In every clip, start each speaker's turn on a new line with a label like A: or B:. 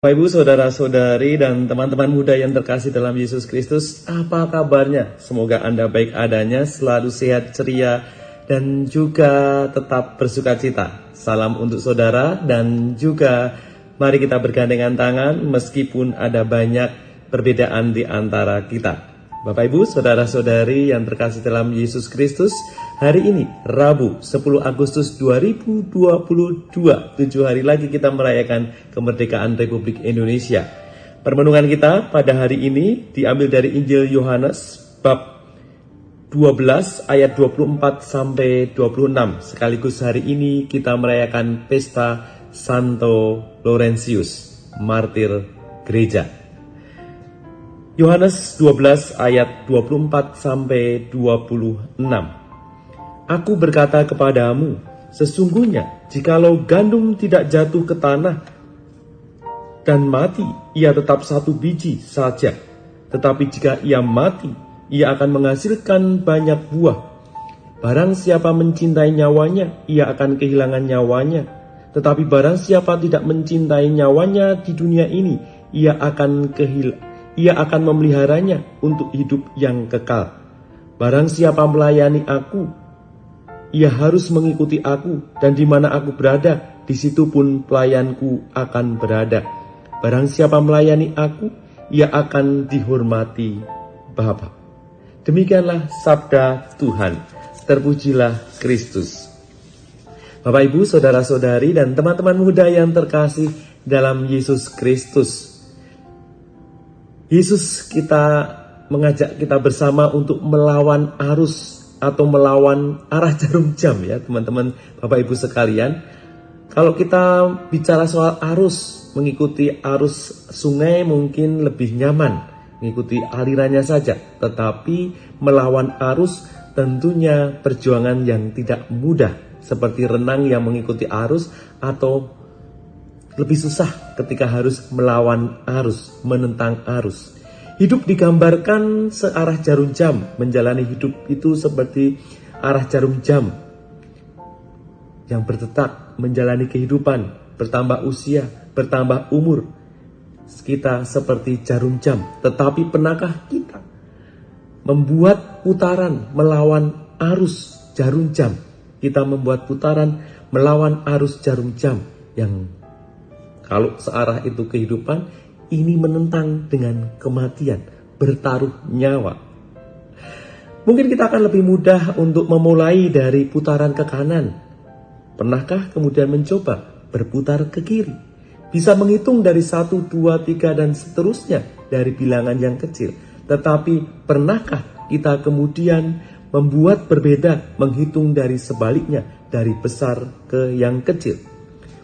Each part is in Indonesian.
A: Bapak Ibu, saudara-saudari, dan teman-teman muda yang terkasih dalam Yesus Kristus, apa kabarnya? Semoga Anda baik adanya, selalu sehat, ceria, dan juga tetap bersuka cita. Salam untuk saudara, dan juga mari kita bergandengan tangan meskipun ada banyak perbedaan di antara kita. Bapak Ibu, saudara-saudari yang terkasih dalam Yesus Kristus, hari ini Rabu 10 Agustus 2022, 7 hari lagi kita merayakan kemerdekaan Republik Indonesia. Permenungan kita pada hari ini diambil dari Injil Yohanes bab 12 ayat 24 sampai 26. Sekaligus hari ini kita merayakan pesta Santo Laurentius, martir gereja. Yohanes 12 ayat 24 sampai 26. Aku berkata kepadamu, sesungguhnya jikalau gandum tidak jatuh ke tanah dan mati, ia tetap satu biji saja. Tetapi jika ia mati, ia akan menghasilkan banyak buah. Barang siapa mencintai nyawanya, ia akan kehilangan nyawanya. Tetapi barang siapa tidak mencintai nyawanya di dunia ini, ia akan memeliharanya untuk hidup yang kekal. Barang siapa melayani aku, ia harus mengikuti aku, dan di mana aku berada, di situ pun pelayanku akan berada. Barang siapa melayani aku, ia akan dihormati Bapa. Demikianlah sabda Tuhan. Terpujilah Kristus. Bapak Ibu, saudara-saudari, dan teman-teman muda yang terkasih dalam Yesus Kristus, Yesus mengajak kita bersama untuk melawan arus atau melawan arah jarum jam, ya teman-teman Bapak Ibu sekalian. Kalau kita bicara soal arus, mengikuti arus sungai mungkin lebih nyaman, mengikuti alirannya saja. Tetapi melawan arus tentunya perjuangan yang tidak mudah, seperti renang yang mengikuti arus, atau lebih susah ketika harus melawan arus, menentang arus. Hidup digambarkan searah jarum jam. Menjalani hidup itu seperti arah jarum jam yang berdetak menjalani kehidupan, bertambah usia, bertambah umur. Kita seperti jarum jam. Tetapi pernahkah kita membuat putaran melawan arus jarum jam? Kita membuat putaran melawan arus jarum jam yang kalau searah itu kehidupan, ini menentang dengan kematian, bertaruh nyawa. Mungkin kita akan lebih mudah untuk memulai dari putaran ke kanan. Pernahkah kemudian mencoba berputar ke kiri? Bisa menghitung dari 1, 2, 3 dan seterusnya dari bilangan yang kecil. Tetapi pernahkah kita kemudian membuat berbeda, menghitung dari sebaliknya, dari besar ke yang kecil?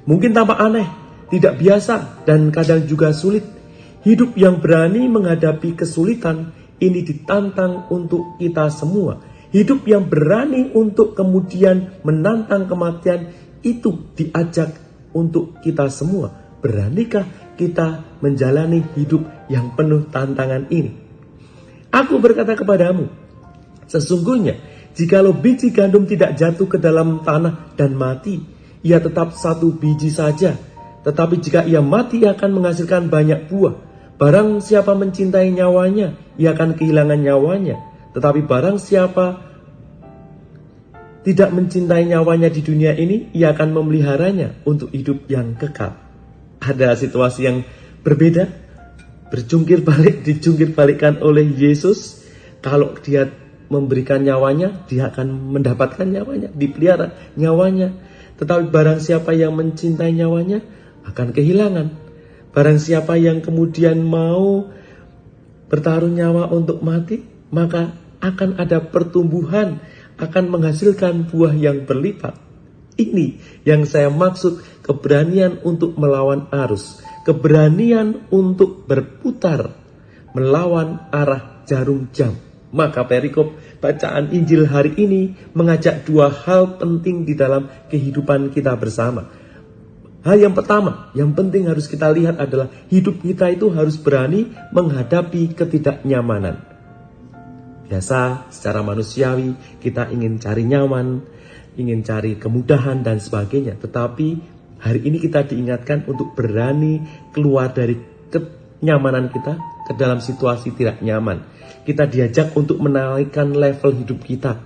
A: Mungkin tampak aneh, tidak biasa, dan kadang juga sulit. Hidup yang berani menghadapi kesulitan ini ditantang untuk kita semua. Hidup yang berani untuk kemudian menantang kematian itu diajak untuk kita semua. Beranikah kita menjalani hidup yang penuh tantangan ini? Aku berkata kepadamu, sesungguhnya jikalau biji gandum tidak jatuh ke dalam tanah dan mati, ia tetap satu biji saja. Tetapi jika ia mati, ia akan menghasilkan banyak buah. Barang siapa mencintai nyawanya, ia akan kehilangan nyawanya. Tetapi barang siapa tidak mencintai nyawanya di dunia ini, ia akan memeliharanya untuk hidup yang kekal. Ada situasi yang berbeda, dijungkir balikkan oleh Yesus. Kalau dia memberikan nyawanya, dia akan mendapatkan nyawanya, dipelihara nyawanya. Tetapi barang siapa yang mencintai nyawanya, akan kehilangan. Barang siapa yang kemudian mau bertaruh nyawa untuk mati, maka akan ada pertumbuhan, akan menghasilkan buah yang berlipat. Ini yang saya maksud, keberanian untuk melawan arus, keberanian untuk berputar melawan arah jarum jam. Maka perikop bacaan Injil hari ini mengajak dua hal penting di dalam kehidupan kita bersama. Hal yang pertama, yang penting harus kita lihat adalah hidup kita itu harus berani menghadapi ketidaknyamanan. Biasa, secara manusiawi, kita ingin cari nyaman, ingin cari kemudahan dan sebagainya. Tetapi Hari ini kita diingatkan untuk berani keluar dari kenyamanan kita ke dalam situasi tidak nyaman. Kita diajak untuk menaikkan level hidup kita.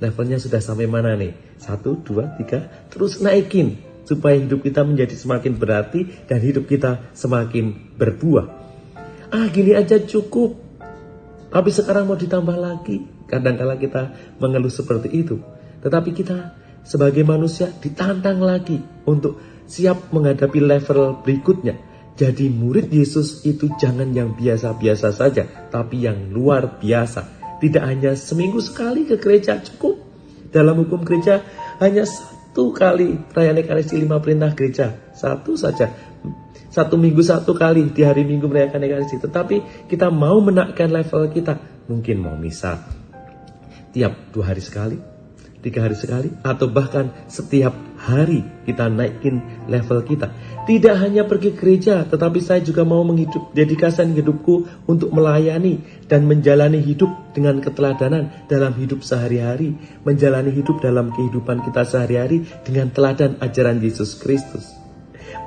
A: Levelnya sudah sampai mana nih? 1, 2, 3, terus naikin. Supaya hidup kita menjadi semakin berarti dan hidup kita semakin berbuah. Gini aja cukup. Tapi sekarang mau ditambah lagi. Kadang-kala kita mengeluh seperti itu. Tetapi kita sebagai manusia ditantang lagi untuk siap menghadapi level berikutnya. Jadi murid Yesus itu jangan yang biasa-biasa saja, tapi yang luar biasa. Tidak hanya seminggu sekali ke gereja cukup. Dalam hukum gereja hanya 1 kali perayaan Ekaristi 5 perintah gereja. 1 saja. 1 minggu 1 kali di hari Minggu merayakan Ekaristi. Tetapi kita mau menaikkan level kita. Mungkin mau misa tiap 2 hari sekali, 3 hari sekali, atau bahkan setiap hari kita naikin level kita. Tidak hanya pergi gereja, tetapi saya juga mau dedikasikan hidupku untuk melayani dan menjalani hidup dengan keteladanan dalam hidup sehari-hari. Menjalani hidup dalam kehidupan kita sehari-hari dengan teladan ajaran Yesus Kristus.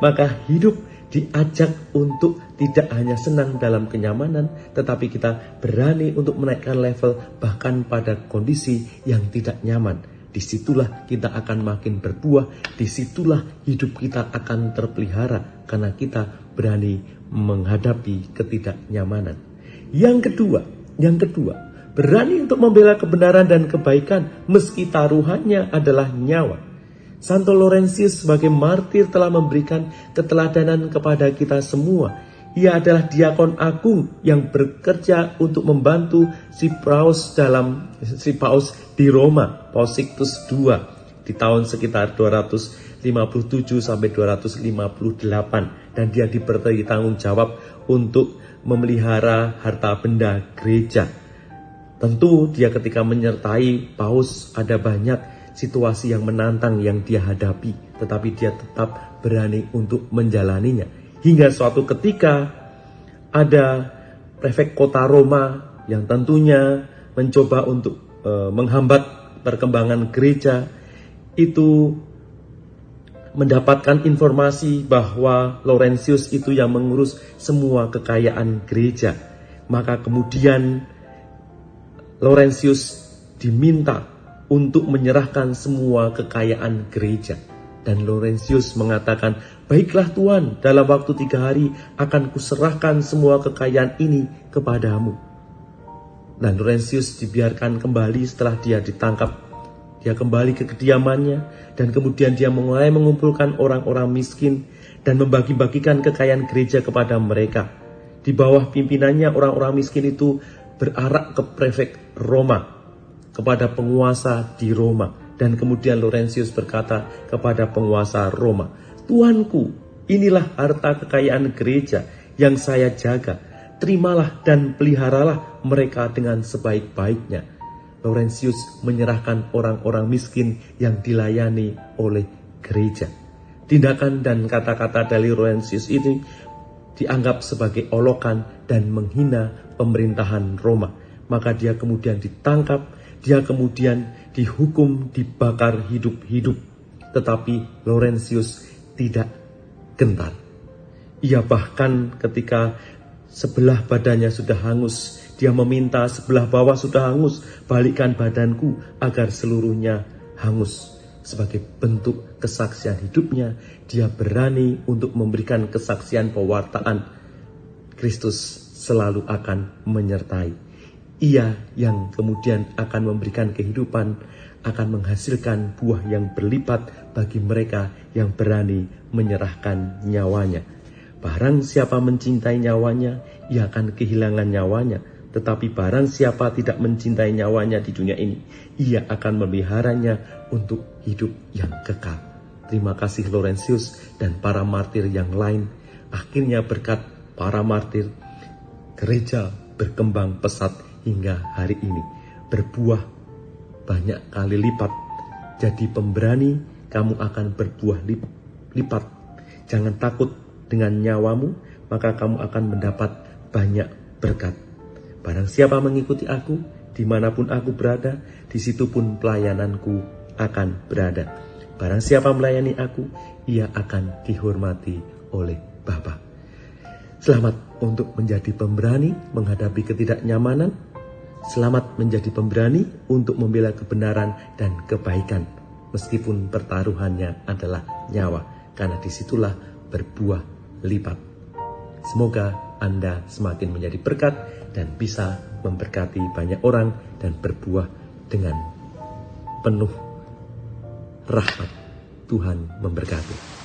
A: Maka hidup diajak untuk tidak hanya senang dalam kenyamanan, tetapi kita berani untuk menaikkan level bahkan pada kondisi yang tidak nyaman. Disitulah kita akan makin berbuah, disitulah hidup kita akan terpelihara karena kita berani menghadapi ketidaknyamanan. Yang kedua, berani untuk membela kebenaran dan kebaikan meski taruhannya adalah nyawa. Santo Laurentius sebagai martir telah memberikan keteladanan kepada kita semua. Ia adalah diakon agung yang bekerja untuk membantu si Paus di Roma, Paus Sixtus II, di tahun sekitar 257 sampai 258, dan dia diberi tanggung jawab untuk memelihara harta benda gereja. Tentu dia ketika menyertai Paus ada banyak situasi yang menantang yang dia hadapi, tetapi dia tetap berani untuk menjalaninya. Hingga suatu ketika ada prefek kota Roma yang tentunya mencoba untuk menghambat perkembangan gereja, itu mendapatkan informasi bahwa Laurentius itu yang mengurus semua kekayaan gereja. Maka kemudian Laurentius diminta untuk menyerahkan semua kekayaan gereja. Dan Laurentius mengatakan, "Baiklah Tuhan, dalam waktu 3 hari akan kuserahkan semua kekayaan ini kepadamu." Dan Laurentius dibiarkan kembali setelah dia ditangkap. Dia kembali ke kediamannya dan kemudian dia mulai mengumpulkan orang-orang miskin dan membagi-bagikan kekayaan gereja kepada mereka. Di bawah pimpinannya orang-orang miskin itu berarak ke prefek Roma, kepada penguasa di Roma. Dan kemudian Laurentius berkata kepada penguasa Roma, "Tuanku, inilah harta kekayaan gereja yang saya jaga. Terimalah dan peliharalah mereka dengan sebaik-baiknya." Laurentius menyerahkan orang-orang miskin yang dilayani oleh gereja. Tindakan dan kata-kata dari Laurentius ini dianggap sebagai olokan dan menghina pemerintahan Roma. Maka dia kemudian ditangkap, dia kemudian dihukum dibakar hidup-hidup. Tetapi Laurentius tidak gentar. Ia bahkan ketika sebelah badannya sudah hangus, dia meminta sebelah bawah sudah hangus, balikkan badanku agar seluruhnya hangus. Sebagai bentuk kesaksian hidupnya, dia berani untuk memberikan kesaksian pewartaan. Kristus selalu akan menyertai. Ia yang kemudian akan memberikan kehidupan, akan menghasilkan buah yang berlipat bagi mereka yang berani menyerahkan nyawanya. Barang siapa mencintai nyawanya, ia akan kehilangan nyawanya. Tetapi barang siapa tidak mencintai nyawanya di dunia ini, ia akan memeliharanya untuk hidup yang kekal. Terima kasih Laurentius dan para martir yang lain. Akhirnya berkat para martir, gereja berkembang pesat hingga hari ini, berbuah banyak kali lipat. Jadi pemberani, kamu akan berbuah lipat. Jangan takut dengan nyawamu, maka kamu akan mendapat banyak berkat. Barang siapa mengikuti aku, dimanapun aku berada, di situ pun pelayananku akan berada. Barang siapa melayani aku, ia akan dihormati oleh Bapa. Selamat untuk menjadi pemberani menghadapi ketidaknyamanan. Selamat menjadi pemberani untuk membela kebenaran dan kebaikan, meskipun pertaruhannya adalah nyawa, karena disitulah berbuah lipat. Semoga Anda semakin menjadi berkat dan bisa memberkati banyak orang dan berbuah dengan penuh rahmat. Tuhan memberkati.